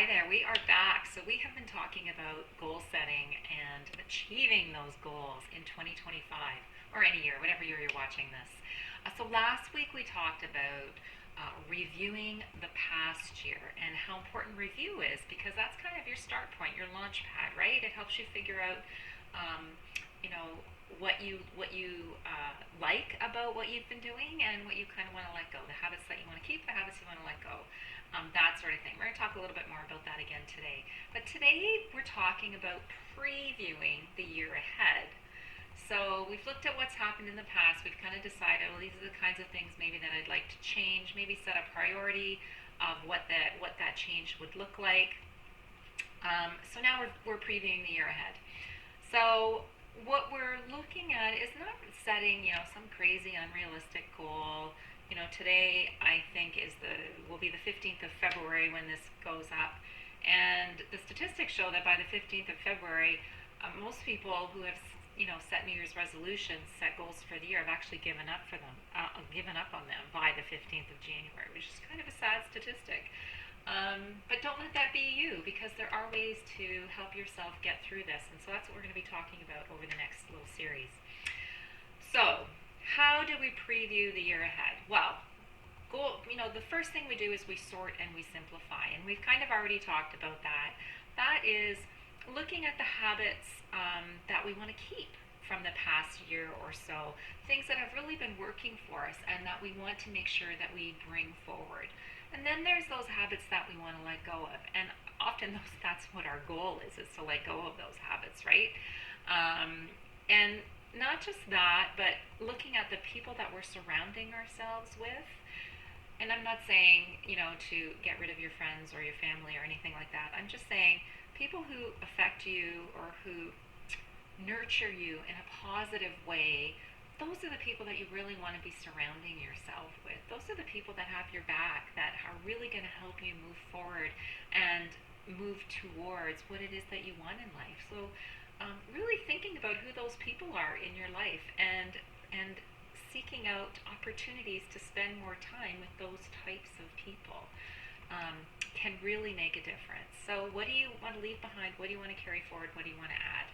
Hi there, we are back. So, we have been talking about goal setting and achieving those goals in 2025 or any year, whatever year you're watching this. So, last week we talked about reviewing the past year and how important review is because that's kind of your start point, your launch pad, right? It helps you figure out, um, you know, what you like about what you've been doing and what you kind of want to let go, the habits that you want to keep, the habits you want to let go, that sort of thing. We're going to talk a little bit more about that again today. But today we're talking about previewing the year ahead. So we've looked at what's happened in the past. We've kind of decided, well, these are the kinds of things maybe that I'd like to change. Maybe set a priority of what that change would look like. So now we're previewing the year ahead. So what we're looking at is not setting, some crazy unrealistic goal. Today I think will be the 15th of February when this goes up, and the statistics show that by the 15th of February, most people who have set New Year's resolutions, set goals for the year, have actually given up on them by the 15th of January, which is kind of a sad statistic. But don't let that be you, because there are ways to help yourself get through this. And so that's what we're going to be talking about over the next little series. So, how do we preview the year ahead? Well, the first thing we do is we sort and we simplify. And we've kind of already talked about that. That is looking at the habits that we want to keep from the past year or so, things that have really been working for us and that we want to make sure that we bring forward. And then there's those habits that we want to let go of, and often that's what our goal is to let go of those habits, right? And not just that, but looking at the people that we're surrounding ourselves with. And I'm not saying, to get rid of your friends or your family or anything like that. I'm just saying people who affect you or who nurture you in a positive way, those are the people that you really want to be surrounding yourself with. Those are the people that have your back, that are really going to help you move forward and move towards what it is that you want in life. So really thinking about who those people are in your life and seeking out opportunities to spend more time with those types of people can really make a difference. So what do you want to leave behind? What do you want to carry forward? What do you want to add?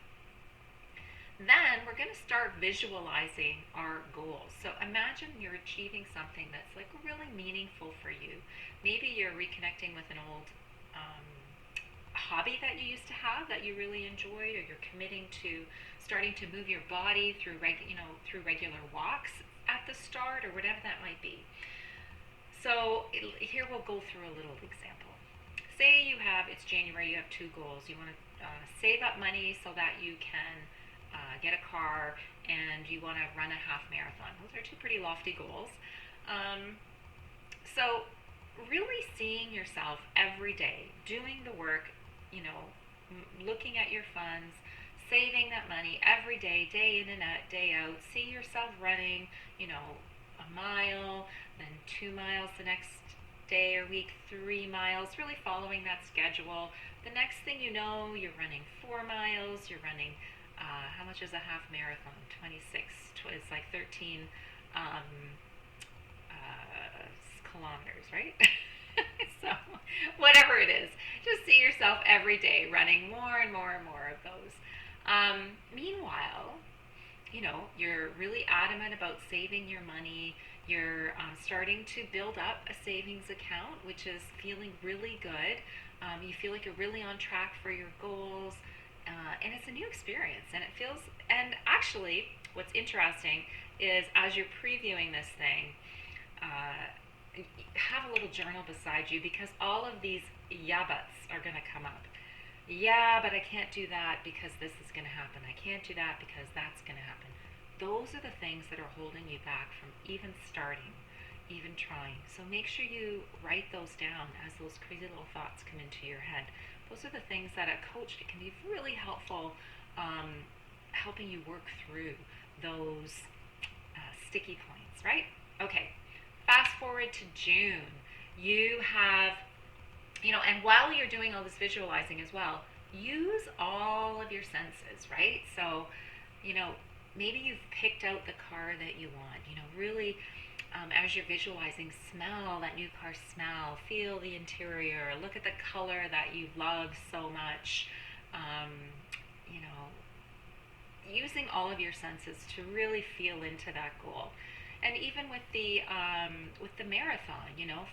Then we're going to start visualizing our goals. So imagine you're achieving something that's like really meaningful for you. Maybe you're reconnecting with an old hobby that you used to have that you really enjoyed, or you're committing to starting to move your body through regular walks at the start, or whatever that might be. So here we'll go through a little example. Say it's January, you have two goals. You want to save up money so that you can get a car, and you want to run a half marathon. Those are two pretty lofty goals. So really seeing yourself every day, doing the work, looking at your funds, saving that money every day, day in and out, day out. See yourself running, a mile, then 2 miles the next day or week, 3 miles, really following that schedule. The next thing you know, you're running 4 miles, you're running how much is a half marathon? 26. It's like 13 kilometers, right? So, whatever it is, just see yourself every day running more and more and more of those. Meanwhile, you're really adamant about saving your money. You're starting to build up a savings account, which is feeling really good. You feel like you're really on track for your goals. And it's a new experience, and actually what's interesting is as you're previewing this thing, have a little journal beside you, because all of these yeah buts are going to come up. Yeah, but I can't do that because this is going to happen. I can't do that because that's going to happen. Those are the things that are holding you back from even starting, even trying. So make sure you write those down as those crazy little thoughts come into your head. Those are the things that a coach can be really helpful, helping you work through those sticky points, right? Okay, fast forward to June. You have, and while you're doing all this visualizing as well, use all of your senses, right? So, maybe you've picked out the car that you want, really As you're visualizing, smell that new car smell, feel the interior, look at the color that you love so much. Um, you know, using all of your senses to really feel into that goal. And even with the marathon,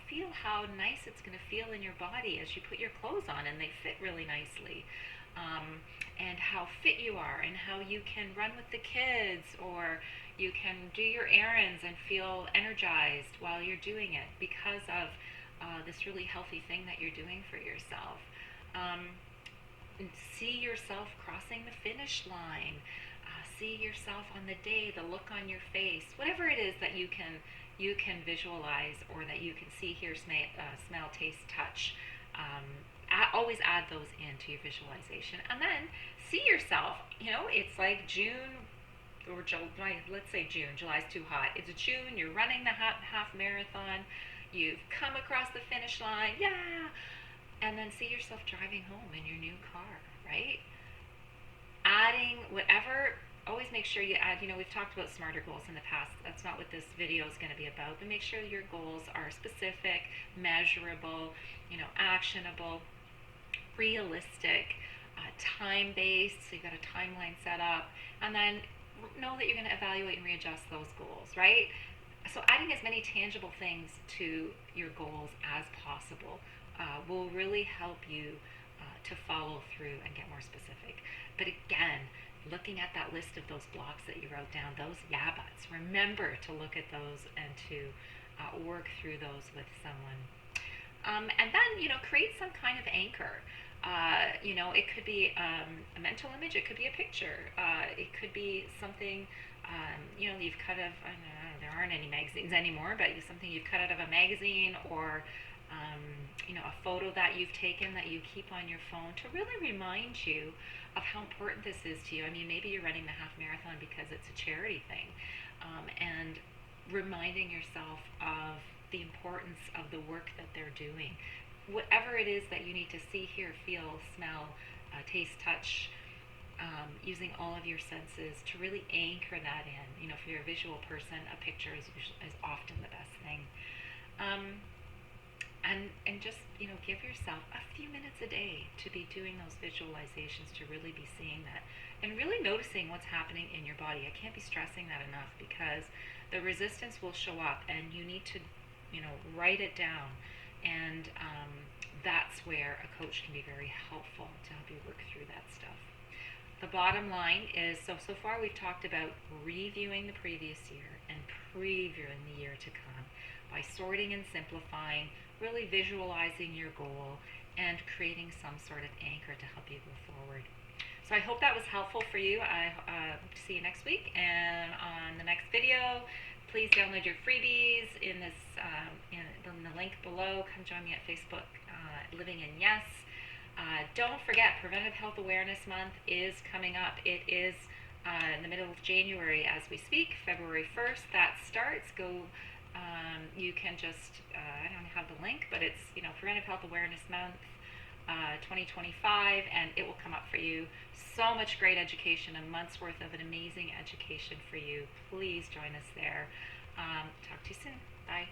feel how nice it's going to feel in your body as you put your clothes on and they fit really nicely. And how fit you are, and how you can run with the kids, or you can do your errands and feel energized while you're doing it because of this really healthy thing that you're doing for yourself. And see yourself crossing the finish line. See yourself on the day, the look on your face, whatever it is that you can visualize, or that you can see, hear, smell, taste, touch. Always add those into your visualization, and then see yourself. It's like June or July. Let's say June. July's too hot. It's June. You're running the half marathon. You've come across the finish line. Yeah. And then see yourself driving home in your new car, right? Adding whatever. Always make sure you add, we've talked about smarter goals in the past. That's not what this video is going to be about, but make sure your goals are specific, measurable, actionable, realistic, time-based, so you've got a timeline set up, and then know that you're going to evaluate and readjust those goals, right? So adding as many tangible things to your goals as possible will really help you to follow through and get more specific. But again, looking at that list of those blocks that you wrote down, those yeah buts, remember to look at those and to work through those with someone. And then, create some kind of anchor. It could be a mental image, it could be a picture, it could be something, you've cut out of, I don't know, there aren't any magazines anymore, but something you've cut out of a magazine, or a photo that you've taken that you keep on your phone to really remind you of how important this is to you. I mean, maybe you're running the half marathon because it's a charity thing, and reminding yourself of the importance of the work that they're doing. Whatever it is that you need to see, hear, feel, smell, taste, touch, using all of your senses to really anchor that in. If you're a visual person, a picture is often the best thing. And just, give yourself a few minutes a day to be doing those visualizations, to really be seeing that and really noticing what's happening in your body. I can't be stressing that enough, because the resistance will show up and you need to, write it down. And that's where a coach can be very helpful to help you work through that stuff. The bottom line is, so far we've talked about reviewing the previous year and previewing the year to come by sorting and simplifying, really visualizing your goal, and creating some sort of anchor to help you go forward. So I hope that was helpful for you. I hope to see you next week. And on the next video, please download your freebies in this in the link below. Come join me at Facebook, Living in Yes. Don't forget, Preventive Health Awareness Month is coming up. It is in the middle of January as we speak, February 1st. That starts. You can just, I don't have the link, but it's, Preventive Health Awareness Month 2025, and it will come up for you. So much great education, a month's worth of an amazing education for you. Please join us there. Talk to you soon. Bye.